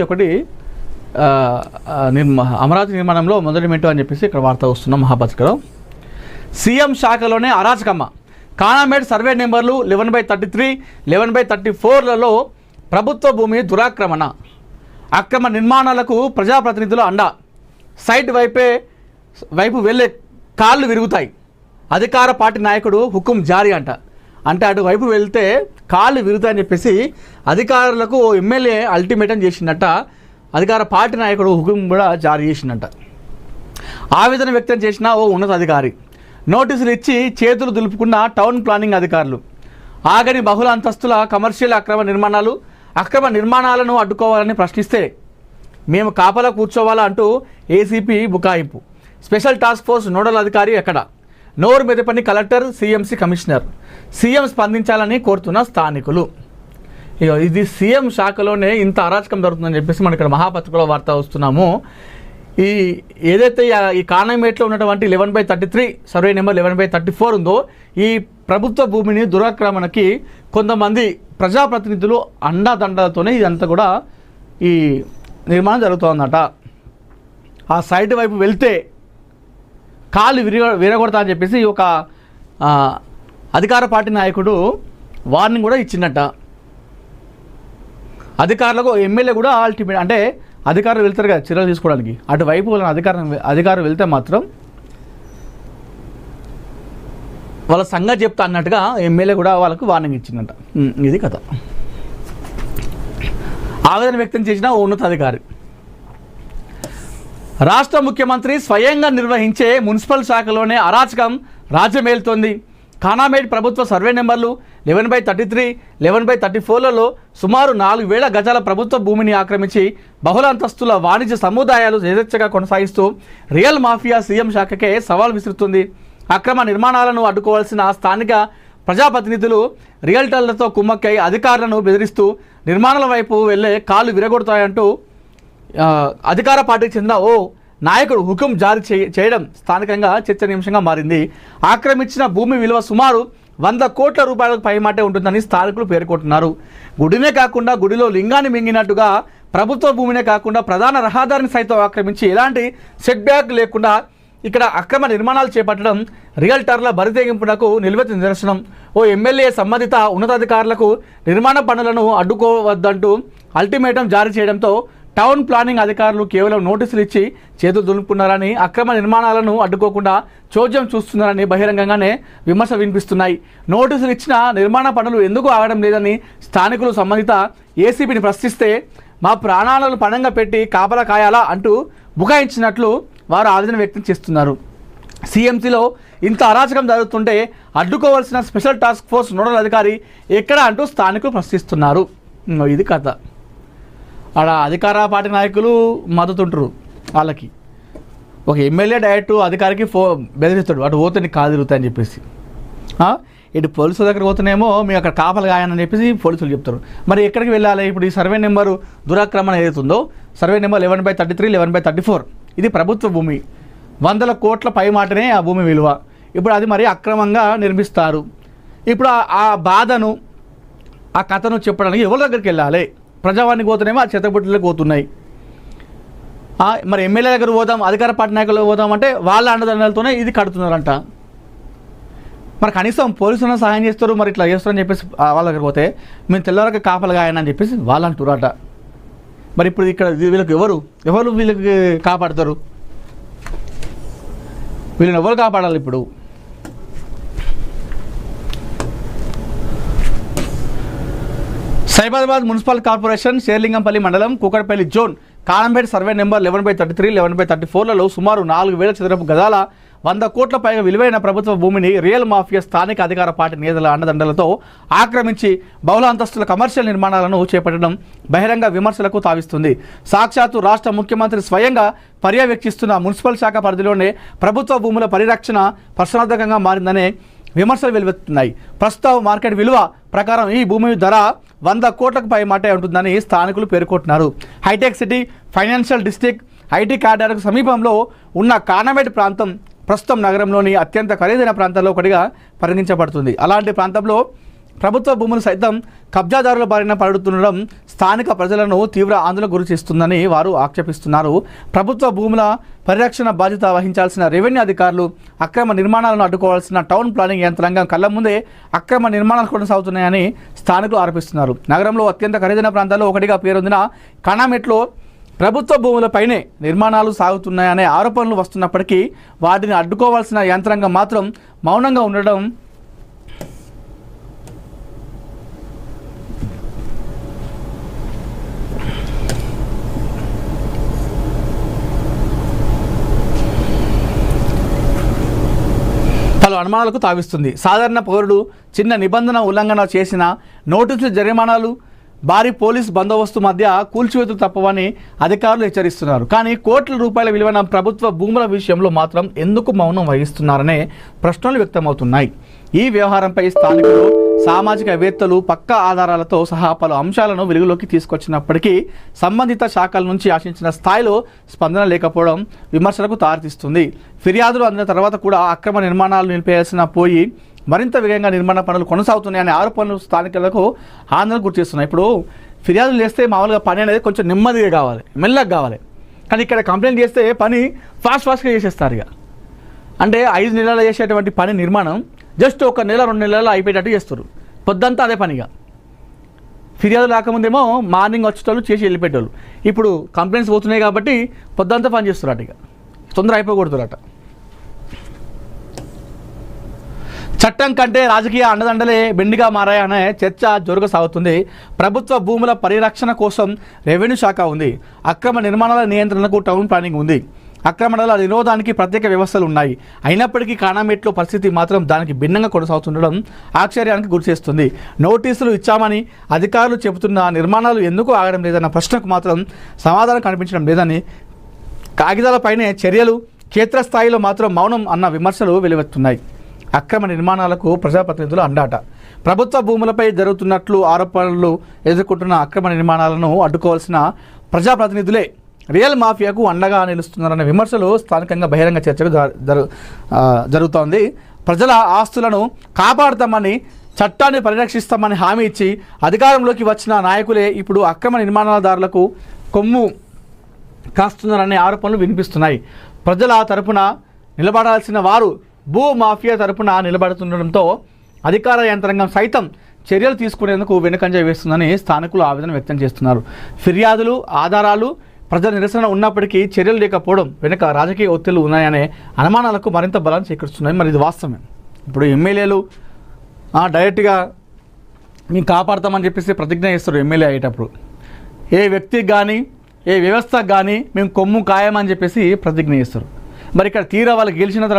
ఒకటి అమరావతి నిర్మాణంలో మొదటి మెట్టు అని చెప్పేసి ఇక్కడ వార్త వస్తున్నాం మహాపత్రికలో. సీఎం శాఖలోనే అరాచకమ్మ. కానామేడ్ సర్వే నెంబర్లు 11/33, 11/34లలో ప్రభుత్వ భూమి దురాక్రమణ, అక్రమ నిర్మాణాలకు ప్రజాప్రతినిధుల అండ. సైట్ వైపు వెళ్ళే కాళ్ళు విరుగుతాయి. అధికార పార్టీ నాయకుడు హుకుం జారీ అంటే అటువైపు వెళ్తే కాళ్ళు విరుగుతాయని చెప్పేసి అధికారులకు ఎమ్మెల్యే అల్టిమేటం చేసిందట. అధికార పార్టీ నాయకుడు హుకుం కూడా జారీ చేసిందట. ఆవేదన వ్యక్తం చేసిన ఓ ఉన్నతాధికారి. నోటీసులు ఇచ్చి చేతులు దులుపుకున్న టౌన్ ప్లానింగ్ అధికారులు. ఆగని బహుళ అంతస్తుల కమర్షియల్ అక్రమ నిర్మాణాలను అడ్డుకోవాలని ప్రశ్నిస్తే మేము కాపలా కూర్చోవాలా అంటూ ఏసీపీ బుకాయింపు. స్పెషల్ టాస్క్ ఫోర్స్ నోడల్ అధికారి ఎక్కడ? నోరు మెదపని కలెక్టర్, సీఎంసీ కమిషనర్. సీఎం స్పందించాలని కోరుతున్న స్థానికులు. ఇది సీఎం శాఖలోనే ఇంత అరాచకం జరుగుతుందని చెప్పేసి మనం ఇక్కడ మహాపత్రికలో వార్త వస్తున్నాము. ఏదైతే ఈ కానామేట్లో ఉన్నటువంటి 11/33 సర్వే నెంబర్ 11/34 ఉందో ఈ ప్రభుత్వ భూమిని దురాక్రమణకి కొంతమంది ప్రజాప్రతినిధులు అండాదండలతోనే ఇదంతా కూడా ఈ నిర్మాణం జరుగుతుందట. ఆ సైట్ వైపు వెళ్తే కాళ్ళు విరగొడతా అని చెప్పేసి ఒక అధికార పార్టీ నాయకుడు వార్నింగ్ కూడా ఇచ్చిందట. అధికారులకు ఎమ్మెల్యే కూడా అల్టిమేట్ అంటే అధికారులు వెళ్తారు కదా చర్యలు తీసుకోవడానికి, అటువైపు వాళ్ళ అధికారులు వెళ్తే మాత్రం వాళ్ళ సంగతి చెప్తా అన్నట్టుగా ఎమ్మెల్యే కూడా వాళ్ళకు వార్నింగ్ ఇచ్చిందట. ఇది కథ. ఆవేదన వ్యక్తం చేసిన ఓ ఉన్నతాధికారి. రాష్ట్ర ముఖ్యమంత్రి స్వయంగా నిర్వహించే మున్సిపల్ శాఖలోనే అరాచకం రాజ్యమేలుతోంది. కానామేడ్ ప్రభుత్వ సర్వే నెంబర్లు 11/33, 11/34లలో సుమారు 4,000 గజాల ప్రభుత్వ భూమిని ఆక్రమించి బహుళ అంతస్తుల వాణిజ్య సముదాయాలు యథేచ్ఛగా కొనసాగిస్తూ రియల్ మాఫియా సీఎం శాఖకే సవాల్ విసురుతుంది. అక్రమ నిర్మాణాలను అడ్డుకోవాల్సిన స్థానిక ప్రజాప్రతినిధులు రియల్టర్లతో కుమ్మక్కై అధికారులను బెదిరిస్తూ నిర్మాణాల వైపు వెళ్ళే కాళ్ళు విరగొడతాయంటూ అధికార పార్టీకి చెందిన ఓ నాయకుడు హుకుం జారీ చేయడం స్థానికంగా చర్చనీయాంశంగా మారింది. ఆక్రమించిన భూమి విలువ సుమారు 100 కోట్ల రూపాయలకు పైమాటే ఉంటుందని స్థానికులు పేర్కొంటున్నారు. గుడినే కాకుండా గుడిలో లింగాన్ని మింగినట్టుగా ప్రభుత్వ భూమినే కాకుండా ప్రధాన రహదారిని సైతం ఆక్రమించి ఎలాంటి సెట్ బ్యాక్ లేకుండా ఇక్కడ అక్రమ నిర్మాణాలు చేపట్టడం రియల్టర్ల బరితెగింపునకు నిలువెత్తు నిదర్శనం. ఓ ఎమ్మెల్యే సంబంధిత ఉన్నతాధికారులకు నిర్మాణ పనులను అడ్డుకోవద్దంటూ అల్టిమేటం జారీ చేయడంతో టౌన్ ప్లానింగ్ అధికారులు కేవలం నోటీసులు ఇచ్చి చేతులు దులుపుకున్నారని, అక్రమ నిర్మాణాలను అడ్డుకోకుండా చోద్యం చూస్తున్నారని బహిరంగంగానే విమర్శ వినిపిస్తున్నాయి. నోటీసులు ఇచ్చిన నిర్మాణ పనులు ఎందుకు ఆగడం లేదని స్థానికులు సంబంధిత ఏసీపీని ప్రశ్నిస్తే మా ప్రాణాలను పణంగా పెట్టి కాపలా కాయాలా అంటూ బుకాయించినట్లు వారు ఆవేదన వ్యక్తం చేస్తున్నారు. సీఎంసీలో ఇంత అరాచకం జరుగుతుంటే అడ్డుకోవాల్సిన స్పెషల్ టాస్క్ ఫోర్స్ నోడల్ అధికారి ఎక్కడ అంటూ స్థానికులు ప్రశ్నిస్తున్నారు. ఇది కథ. ఆడ అధికార పార్టీ నాయకులు మద్దతుంటారు వాళ్ళకి. ఒక ఎమ్మెల్యే డైరెక్ట్ అధికారికి బెదిరిస్తాడు, అటు పోతే నీకు కాదు తిరుగుతాయని చెప్పేసి. ఇటు పోలీసుల దగ్గర పోతేనేమో మీకు అక్కడ కాపలు కాయని చెప్పేసి పోలీసులు చెప్తారు. మరి ఎక్కడికి వెళ్ళాలి? ఇప్పుడు ఈ సర్వే నెంబరు దురాక్రమణ ఏదైతుందో సర్వే నెంబర్ 11/33, 11/34 ఇది ప్రభుత్వ భూమి. 100 కోట్ల పై మాటనే ఆ భూమి విలువ. ఇప్పుడు అది మరి అక్రమంగా నిర్మిస్తారు. ఇప్పుడు ఆ బాధను ఆ కథను చెప్పడానికి ఎవరి దగ్గరికి వెళ్ళాలి? ప్రజావానికి పోతేనేమో ఆ చెత్తబుట్టలకు పోతున్నాయి. మరి ఎమ్మెల్యే దగ్గర పోదాం, అధికార పార్టీ నాయకులకు పోదాం అంటే వాళ్ళ అండదండలతోనే ఇది కడుతున్నారంట. మరి కనీసం పోలీసులను సహాయం చేస్తారు, మరి ఇట్లా చేస్తారని చెప్పేసి వాళ్ళ దగ్గర పోతే మేము తెల్లవరకు కాపలుగా అని చెప్పేసి వాళ్ళు అంటున్నారట. మరి ఇప్పుడు ఇక్కడ వీళ్ళకి ఎవరు వీళ్ళకి కాపాడతారు? వీళ్ళని ఎవరు కాపాడాలి? ఇప్పుడు సైబరాబాద్ మున్సిపల్ కార్పొరేషన్ షేర్లింగంపల్లి మండలం కూకట్పల్లి జోన్ కానామేడ్ సర్వే నెంబర్ 11/33, 11/34లలో సుమారు 4,000 చదరపు గజాల 100 కోట్ల పైగా విలువైన ప్రభుత్వ భూమిని రియల్ మాఫియా స్థానిక అధికార పార్టీ నేతల అండదండలతో ఆక్రమించి బహుళ అంతస్తుల కమర్షియల్ నిర్మాణాలను చేపట్టడం బహిరంగ విమర్శలకు తావిస్తుంది. సాక్షాత్తు రాష్ట్ర ముఖ్యమంత్రి స్వయంగా పర్యవేక్షిస్తున్న మున్సిపల్ శాఖ పరిధిలోనే ప్రభుత్వ భూముల పరిరక్షణ ప్రశ్నార్థకంగా మారిందనే విమర్శలు వెలువెత్తున్నాయి. ప్రస్తుత మార్కెట్ విలువ ప్రకారం ఈ భూమి ధర 100 కోట్లకు పై మాటే ఉంటుందని స్థానికులు పేర్కొంటున్నారు. హైటెక్ సిటీ, ఫైనాన్షియల్ డిస్ట్రిక్ట్, ఐటీ కారిడార్కు సమీపంలో ఉన్న కానామేడ్ ప్రాంతం ప్రస్తుతం నగరంలోని అత్యంత ఖరీదైన ప్రాంతాల్లో ఒకటిగా పరిగణించబడుతుంది. అలాంటి ప్రాంతంలో ప్రభుత్వ భూములు సైతం కబ్జాదారుల బారిన పడుతుండడం స్థానిక ప్రజలను తీవ్ర ఆందోళన గురి చేస్తుందని వారు ఆక్షేపిస్తున్నారు. ప్రభుత్వ భూముల పరిరక్షణ బాధ్యత వహించాల్సిన రెవెన్యూ అధికారులు అక్రమ నిర్మాణాలను అడ్డుకోవాల్సిన టౌన్ ప్లానింగ్ యంత్రాంగం కళ్ల ముందే అక్రమ నిర్మాణాలు కొనసాగుతున్నాయని స్థానికులు ఆరోపిస్తున్నారు. నగరంలో అత్యంత ఖరీదైన ప్రాంతాల్లో ఒకటిగా పేరొందిన కానామెట్లో ప్రభుత్వ భూములపైనే నిర్మాణాలు సాగుతున్నాయనే ఆరోపణలు వస్తున్నప్పటికీ వాటిని అడ్డుకోవాల్సిన యంత్రాంగం మాత్రం మౌనంగా ఉండడం పలు అనుమానాలకు తావిస్తుంది. సాధారణ పౌరుడు చిన్న నిబంధన ఉల్లంఘన చేసిన నోటీసులు, జరిమానాలు, భారీ పోలీస్ బందోబస్తు మధ్య కూల్చివేతలు తప్పవని అధికారులు హెచ్చరిస్తున్నారు. కానీ కోట్ల రూపాయల విలువైన ప్రభుత్వ భూముల విషయంలో మాత్రం ఎందుకు మౌనం వహిస్తున్నారనే ప్రశ్నలు వ్యక్తమవుతున్నాయి. ఈ వ్యవహారంపై స్థానికులు, సామాజికవేత్తలు పక్కా ఆధారాలతో సహా పలు అంశాలను వెలుగులోకి తీసుకొచ్చినప్పటికీ సంబంధిత శాఖల నుంచి ఆశించిన స్థాయిలో స్పందన లేకపోవడం విమర్శలకు దారితీస్తుంది. ఫిర్యాదులు అందిన తర్వాత కూడా అక్రమ నిర్మాణాలు నిలిపేయాల్సిన పోయి మరింత వేగంగా నిర్మాణ పనులు కొనసాగుతున్నాయనే ఆరోపణలు స్థానికులకు ఆందోళన గుర్తిస్తున్నాయి. ఇప్పుడు ఫిర్యాదులు చేస్తే మామూలుగా పని అనేది కొంచెం నెమ్మదిగా కావాలి, మెల్లగా కావాలి. కానీ ఇక్కడ కంప్లైంట్ చేస్తే పని ఫాస్ట్గా చేసేస్తారు. ఇక అంటే 5 నెలలు చేసేటువంటి పని నిర్మాణం జస్ట్ 1 నెల 2 నెలలు అయిపోయేటట్టు చేస్తారు. పొద్దంతా అదే పనిగా. ఫిర్యాదు రాకముందేమో మార్నింగ్ వచ్చేటోళ్ళు చేసి వెళ్ళిపెట్టేవాళ్ళు. ఇప్పుడు కంప్లైంట్స్ పోతున్నాయి కాబట్టి పొద్దంతా పని చేస్తున్నారు. ఇక తొందర అయిపోకూడదురట. చట్టం కంటే రాజకీయ అండదండలే బెండిగా మారాయనే చర్చ జోరుగా సాగుతుంది. ప్రభుత్వ భూముల పరిరక్షణ కోసం రెవెన్యూ శాఖ ఉంది. అక్రమ నిర్మాణాల నియంత్రణకు టౌన్ ప్లానింగ్ ఉంది. అక్రమణల నిరోధానికి ప్రత్యేక వ్యవస్థలు ఉన్నాయి. అయినప్పటికీ కానామెట్లో పరిస్థితి మాత్రం దానికి భిన్నంగా కొనసాగుతుండడం ఆశ్చర్యానికి గురిచేస్తుంది. నోటీసులు ఇచ్చామని అధికారులు చెబుతున్న నిర్మాణాలు ఎందుకు ఆగడం లేదన్న ప్రశ్నకు మాత్రం సమాధానం కనిపించడం లేదని, కాగితాలపైనే చర్యలు, క్షేత్రస్థాయిలో మాత్రం మౌనం అన్న విమర్శలు వెలువెత్తున్నాయి. అక్రమ నిర్మాణాలకు ప్రజాప్రతినిధులు అండాట. ప్రభుత్వ భూములపై జరుగుతున్నట్లు ఆరోపణలు ఎదుర్కొంటున్న అక్రమ నిర్మాణాలను అడ్డుకోవాల్సిన ప్రజాప్రతినిధులే రియల్ మాఫియాకు అండగా నిలుస్తున్నారన్న విమర్శలు స్థానికంగా బహిరంగ చర్చకు జరుగుతోంది. ప్రజల ఆస్తులను కాపాడుతామని, చట్టాన్ని పరిరక్షిస్తామని హామీ ఇచ్చి అధికారంలోకి వచ్చిన నాయకులే ఇప్పుడు అక్రమ నిర్మాణదారులకు కొమ్ము కాస్తున్నారనే ఆరోపణలు వినిపిస్తున్నాయి. ప్రజల తరపున నిలబడాల్సిన వారు భూ మాఫియా తరపున నిలబడుతుండడంతో అధికార యంత్రాంగం సైతం చర్యలు తీసుకునేందుకు వెనుకంజ వేస్తుందని స్థానికులు ఆవేదన వ్యక్తం చేస్తున్నారు. ఫిర్యాదులు, ఆధారాలు, ప్రజల నిరసన ఉన్నప్పటికీ చర్యలు లేకపోవడం వెనుక రాజకీయ ఒత్తిళ్లు ఉన్నాయనే అనుమానాలకు మరింత బలాన్ని చేకూరుస్తున్నాయి. మరి ఇది వాస్తవమే. ఇప్పుడు ఎమ్మెల్యేలు డైరెక్ట్గా మేము కాపాడతామని చెప్పేసి ప్రతిజ్ఞ చేస్తారు. ఎమ్మెల్యే అయ్యేటప్పుడు ఏ వ్యక్తికి కానీ ఏ వ్యవస్థకు కానీ మేము కొమ్ము ఖాయమని చెప్పేసి ప్రతిజ్ఞ చేస్తారు. మరి ఇక్కడ తీరా వాళ్ళు గెలిచిన తర్వాత